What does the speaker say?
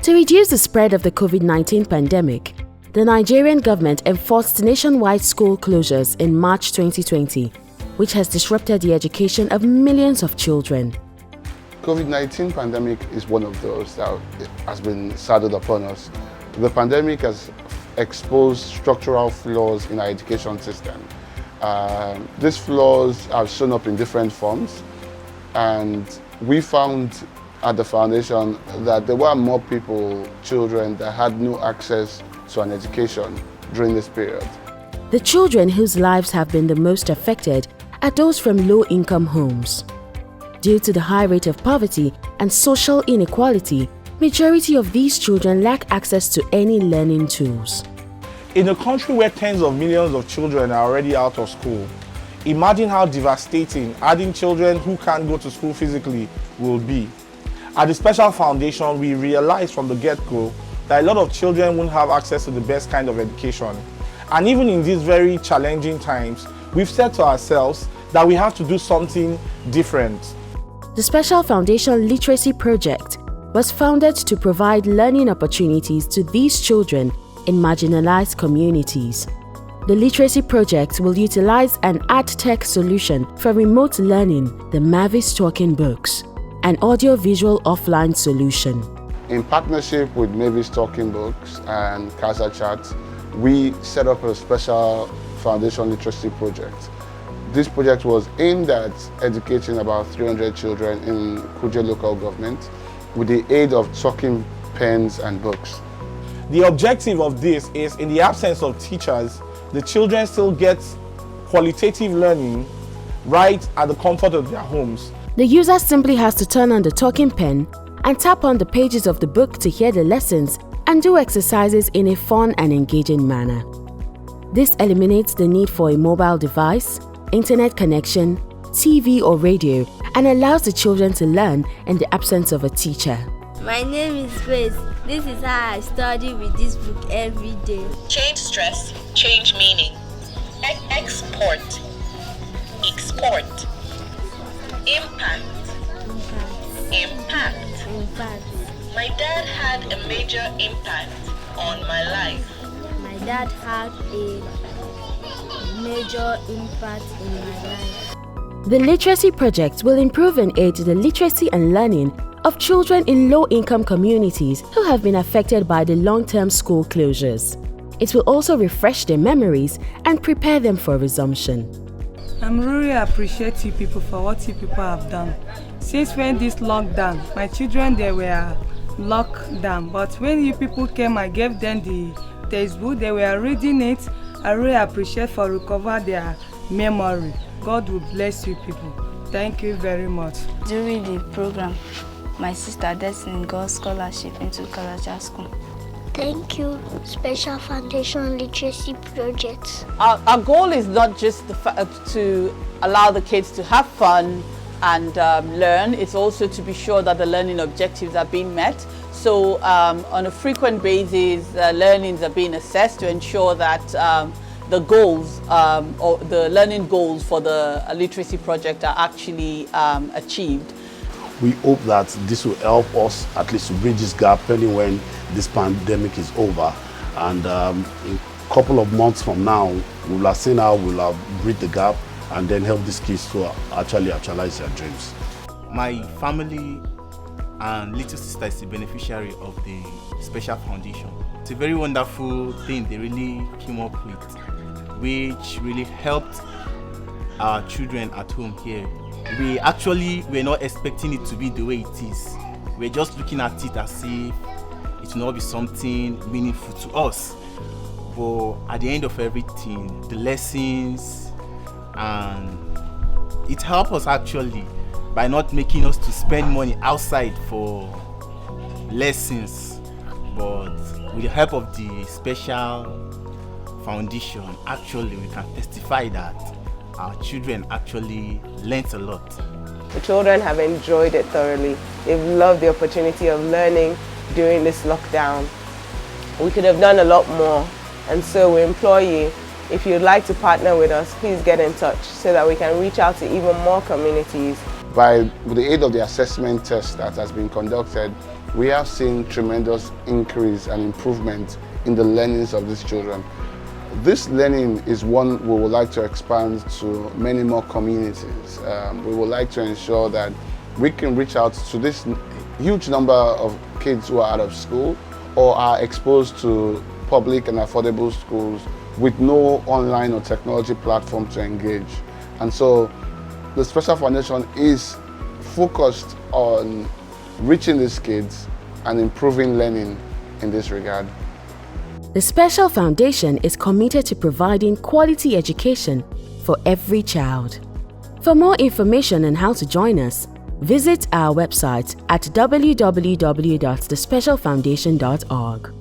To reduce the spread of the COVID-19 pandemic, the Nigerian government enforced nationwide school closures in March 2020, which has disrupted the education of millions of children. COVID-19 pandemic is one of those that has been saddled upon us. The pandemic has exposed structural flaws in our education system. These flaws have shown up in different forms, and we found at the foundation that there were more people, children, that had no access to an education during this period. The children whose lives have been the most affected are those from low-income homes. Due to the high rate of poverty and social inequality, majority of these children lack access to any learning tools. In a country where tens of millions of children are already out of school, imagine how devastating adding children who can't go to school physically will be. At the Special Foundation, we realized from the get-go that a lot of children won't have access to the best kind of education. And even in these very challenging times, we've said to ourselves that we have to do something different. The Special Foundation Literacy Project was founded to provide learning opportunities to these children in marginalised communities. The Literacy Project will utilize an EdTech solution for remote learning, the Mavis Talking Books, an audio-visual offline solution. In partnership with Mavis Talking Books and Casa Chat, we set up a Special Foundation Literacy Project. This project was aimed at educating about 300 children in Kuje local government with the aid of talking pens and books. The objective of this is, in the absence of teachers, the children still get qualitative learning right at the comfort of their homes. The user simply has to turn on the talking pen and tap on the pages of the book to hear the lessons and do exercises in a fun and engaging manner. This eliminates the need for a mobile device, internet connection, TV or radio, and allows the children to learn in the absence of a teacher. My name is Grace. This is how I study with this book every day. Change stress, change meaning. Export, export. Impact, impact. My dad had a major impact on my life. My dad had a major impact in my life. The Literacy Project will improve and aid the literacy and learning of children in low-income communities who have been affected by the long-term school closures. It will also refresh their memories and prepare them for resumption. I'm really appreciate you people for what you people have done. Since when this lockdown, my children they were locked down, but when you people came, I gave them the textbook, they were reading it. I really appreciate for recover their memory. God will bless you people. Thank you very much. During the program, my sister Destiny got scholarship into Kalacha School. Thank you, Special Foundation Literacy Project. Our goal is not just to allow the kids to have fun and learn, it's also to be sure that the learning objectives are being met. So on a frequent basis, learnings are being assessed to ensure that the goals or the learning goals for the literacy project are actually achieved. We hope that this will help us at least to bridge this gap pending when this pandemic is over. And in a couple of months from now, we'll have seen how we'll have bridged the gap and then help these kids to actually actualize their dreams. My family and little sister is the beneficiary of the Special Foundation. It's a very wonderful thing they really came up with, which really helped our children at home here. We actually were not expecting it to be the way it is. We're just looking at it as if it will not be something meaningful to us. But at the end of everything, the lessons, and it helped us actually by not making us to spend money outside for lessons. But with the help of the Special Foundation, actually we can testify that our children actually learnt a lot. The children have enjoyed it thoroughly. They've loved the opportunity of learning during this lockdown. We could have done a lot more, and so we implore you, if you'd like to partner with us, please get in touch so that we can reach out to even more communities. With the aid of the assessment test that has been conducted, we have seen tremendous increase and improvement in the learnings of these children. This learning is one we would like to expand to many more communities. We would like to ensure that we can reach out to this huge number of kids who are out of school or are exposed to public and affordable schools with no online or technology platform to engage. And so the Special Foundation is focused on reaching these kids and improving learning in this regard. The Special Foundation is committed to providing quality education for every child. For more information on how to join us, visit our website at www.thespecialfoundation.org.